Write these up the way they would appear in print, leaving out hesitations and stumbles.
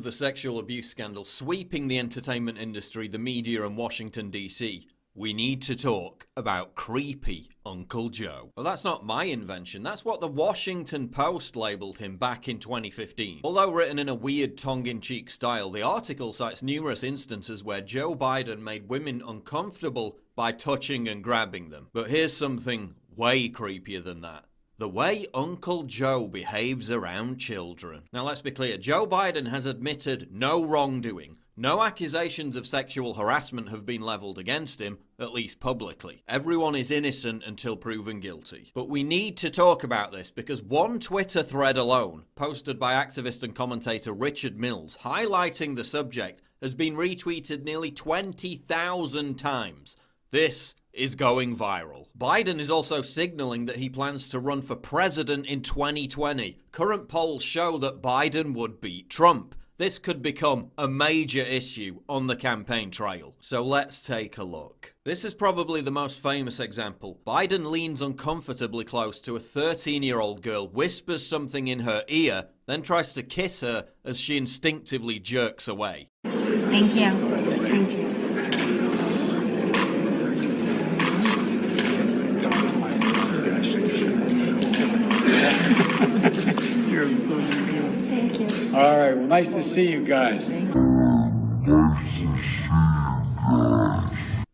The sexual abuse scandal sweeping the entertainment industry, the media and Washington, D.C. We need to talk about creepy Uncle Joe. Well, that's not my invention. That's what the Washington Post labeled him back in 2015. Although written in a weird tongue-in-cheek style, the article cites numerous instances where Joe Biden made women uncomfortable by touching and grabbing them. But here's something way creepier than that. The way Uncle Joe behaves around children. Now let's be clear, Joe Biden has admitted no wrongdoing. No accusations of sexual harassment have been leveled against him, at least publicly. Everyone is innocent until proven guilty. But we need to talk about this because one Twitter thread alone, posted by activist and commentator Richard Mills, highlighting the subject, has been retweeted nearly 20,000 times. This is going viral. Biden is also signaling that he plans to run for president in 2020. Current polls show that Biden would beat Trump. This could become a major issue on the campaign trail. So let's take a look. This is probably the most famous example. Biden leans uncomfortably close to a 13-year-old girl, whispers something in her ear, then tries to kiss her as she instinctively jerks away. Thank you. Thank you. Thank you. All right, well, nice to see you guys.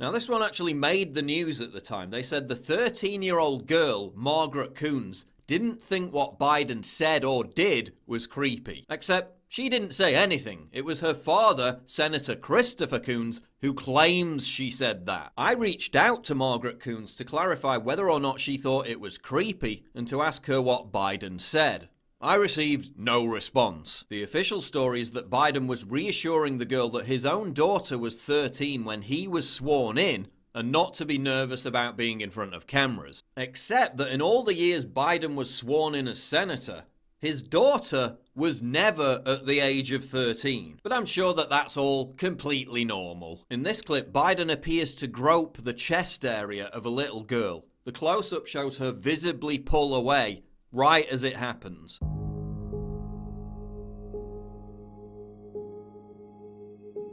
Now, this one actually made the news at the time. They said the 13-year-old girl, Margaret Coons, didn't think what Biden said or did was creepy. Except she didn't say anything. It was her father, Senator Christopher Coons, who claims she said that. I reached out to Margaret Coons to clarify whether or not she thought it was creepy and to ask her what Biden said. I received no response. The official story is that Biden was reassuring the girl that his own daughter was 13 when he was sworn in and not to be nervous about being in front of cameras. Except that in all the years Biden was sworn in as senator, his daughter was never at the age of 13. But I'm sure that that's all completely normal. In this clip, Biden appears to grope the chest area of a little girl. The close-up shows her visibly pull away right as it happens.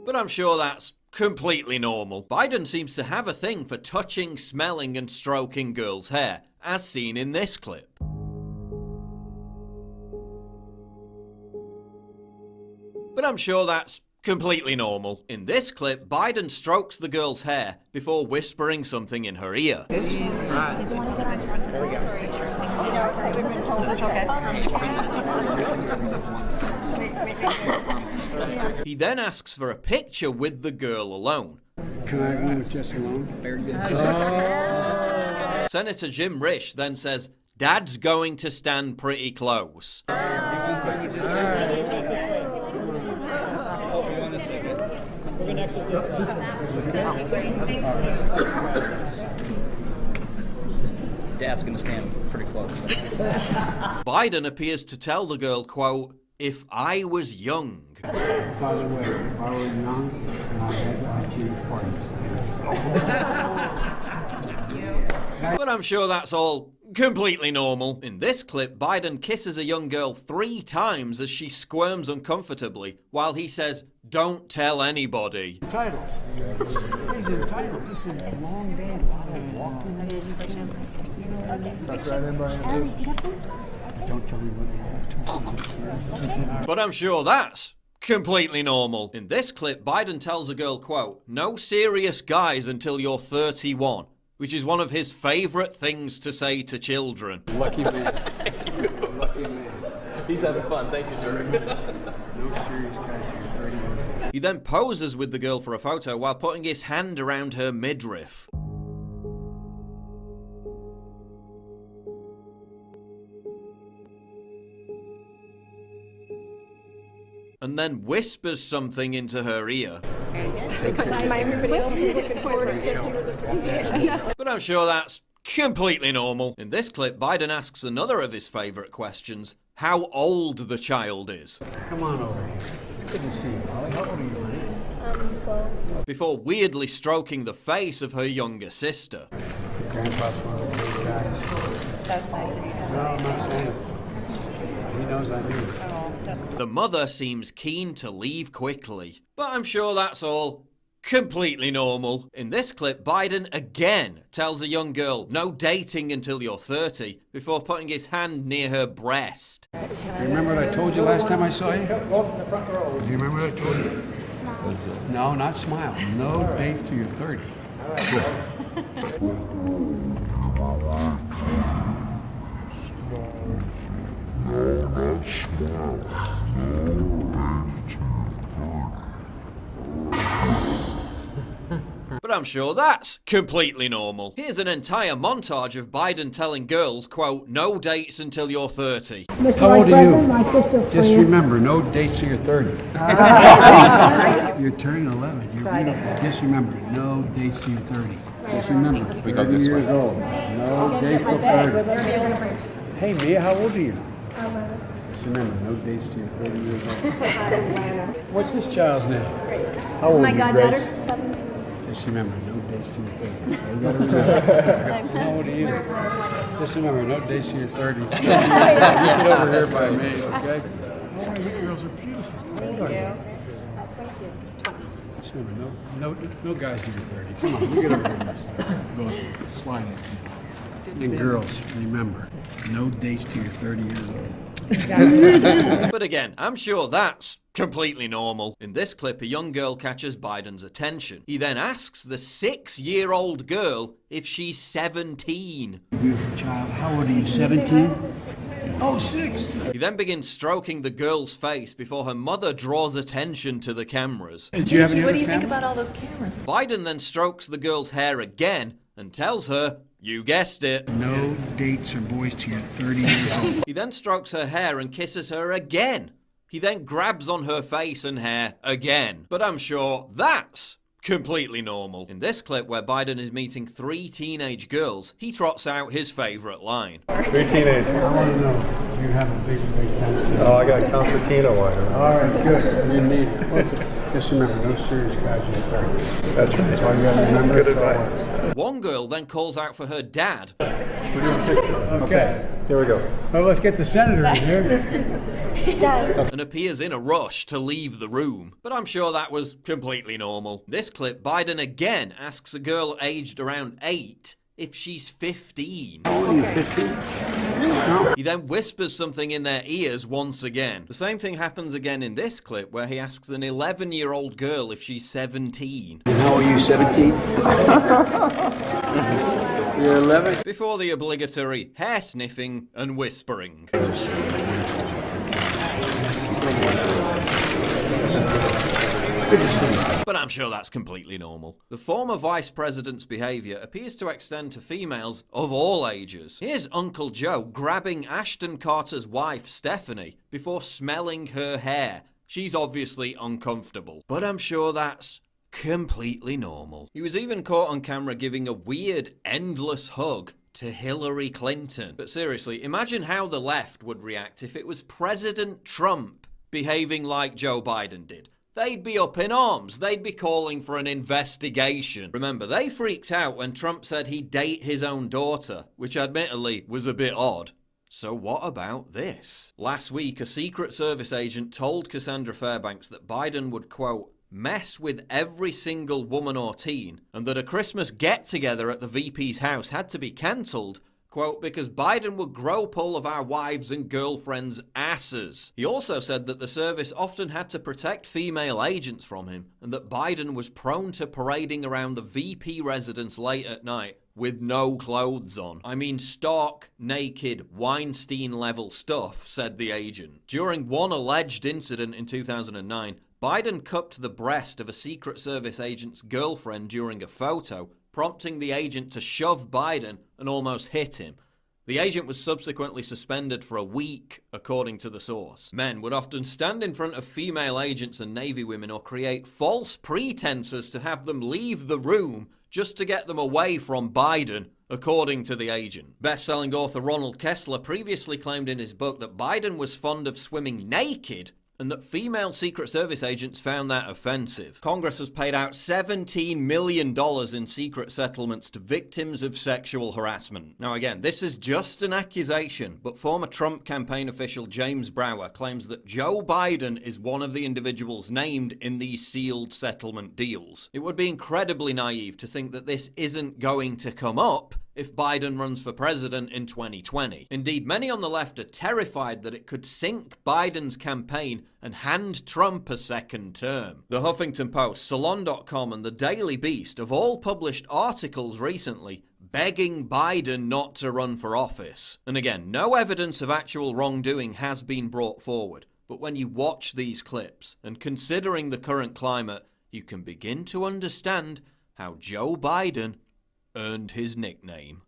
But I'm sure that's completely normal. Biden seems to have a thing for touching, smelling and stroking girls' hair, as seen in this clip. But I'm sure that's completely normal. In this clip, Biden strokes the girl's hair before whispering something in her ear. Did you want to get Vice President? There we go. He then asks for a picture with the girl alone. Can I go with just alone? Senator Jim Risch then says, "Dad's going to stand pretty close." Dad's gonna stand pretty close. Biden appears to tell the girl, quote, "If I was young." By the way, if I was young and I had to choose parties. But I'm sure that's all completely normal. In this clip, Biden kisses a young girl 3 times as she squirms uncomfortably, while he says, "Don't tell anybody." Title. He's entitled. This is a long day. A lot of walking. That's right, everybody. Don't tell me what. But I'm sure that's completely normal. In this clip, Biden tells a girl, quote, "No serious guys until you're 31. Which is one of his favorite things to say to children. Lucky man. Lucky man. He's having fun. Thank you, sir. No serious guys here. 31. He then poses with the girl for a photo while putting his hand around her midriff. And then whispers something into her ear. But I'm sure that's completely normal. In this clip, Biden asks another of his favorite questions, how old the child is. Come on over here. Good to see you, Molly. How old are you? 12. Before weirdly stroking the face of her younger sister. Grandpa's one of the big guys. That's nice of you to say. No, I'm not saying it. He knows I mean it. Oh, that's The mother seems keen to leave quickly, but I'm sure that's all completely normal. In this clip, Biden again tells a young girl, no dating until you're 30, before putting his hand near her breast. You remember what I told you last time I saw you? Do you remember what I told you? Smile. No, not smile. No date till you're 30. But I'm sure that's completely normal. Here's an entire montage of Biden telling girls, quote, no dates until you're 30. How old are you? Just remember, no dates till you're 30. You're turning 11. You're beautiful. Just remember, no dates till you're 30. Just remember, 30 years old. No dates till 30. Hey, Mia, how old are you? Just remember, no dates till you're 30 years old. What's this child's name? This is my goddaughter. Just remember, no dates till you're 30. So you gotta remember. How old are you? Just remember, no dates till you're 30. You get over here by me, okay? Oh, you girls are beautiful. Thank you. Just remember, no guys till you're 30. Come on, you get over here. Both slide it. And girls, remember, no dates till you're 30 years old. But again, I'm sure that's completely normal. In this clip, a young girl catches Biden's attention. He then asks the 6-year-old girl if she's 17. Beautiful child, how old are you, 17? Oh, 6. He then begins stroking the girl's face before her mother draws attention to the cameras. What do you think about all those cameras? Biden then strokes the girl's hair again and tells her, you guessed it, no dates or boys till you're 30 years old. He then strokes her hair and kisses her again. He then grabs on her face and hair again. But I'm sure that's completely normal. In this clip where Biden is meeting 3 teenage girls, he trots out his favorite line. 3 teenagers. I want to know, do you have a big concertina? Oh, I got a concertina wire. All right, good. You need it. Just remember, no serious guys in the 30s. That's right. That's all you got to remember. That's good advice. One girl then calls out for her dad. Okay. Here we go. Well, let's get the senator in here. And appears in a rush to leave the room. But I'm sure that was completely normal. This clip, Biden again asks a girl aged around 8 if she's 15. How old are you, 15? No. He then whispers something in their ears once again. The same thing happens again in this clip where he asks an 11-year-old girl if she's 17. And how old are you, 17? You're 11? Before the obligatory hair sniffing and whispering. Good to see you. But I'm sure that's completely normal. The former vice president's behaviour appears to extend to females of all ages. Here's Uncle Joe grabbing Ashton Carter's wife, Stephanie, before smelling her hair. She's obviously uncomfortable. But I'm sure that's completely normal. He was even caught on camera giving a weird, endless hug to Hillary Clinton. But seriously, imagine how the left would react if it was President Trump behaving like Joe Biden did. They'd be up in arms. They'd be calling for an investigation. Remember, they freaked out when Trump said he'd date his own daughter, which admittedly was a bit odd. So what about this? Last week, a Secret Service agent told Cassandra Fairbanks that Biden would, quote, mess with every single woman or teen, and that a Christmas get-together at the VP's house had to be cancelled, quote, because Biden would grope all of our wives and girlfriends' asses. He also said that the service often had to protect female agents from him, and that Biden was prone to parading around the VP residence late at night with no clothes on. I mean, stark, naked, Weinstein-level stuff, said the agent. During one alleged incident in 2009, Biden cupped the breast of a Secret Service agent's girlfriend during a photo, prompting the agent to shove Biden and almost hit him. The agent was subsequently suspended for a week, according to the source. Men would often stand in front of female agents and Navy women or create false pretenses to have them leave the room just to get them away from Biden, according to the agent. Best-selling author Ronald Kessler previously claimed in his book that Biden was fond of swimming naked and that female Secret Service agents found that offensive. Congress has paid out $17 million in secret settlements to victims of sexual harassment. Now again, this is just an accusation, but former Trump campaign official James Brower claims that Joe Biden is one of the individuals named in these sealed settlement deals. It would be incredibly naive to think that this isn't going to come up if Biden runs for president in 2020. Indeed, many on the left are terrified that it could sink Biden's campaign and hand Trump a second term. The Huffington Post, Salon.com, and the Daily Beast have all published articles recently begging Biden not to run for office. And again, no evidence of actual wrongdoing has been brought forward. But when you watch these clips, and considering the current climate, you can begin to understand how Joe Biden earned his nickname.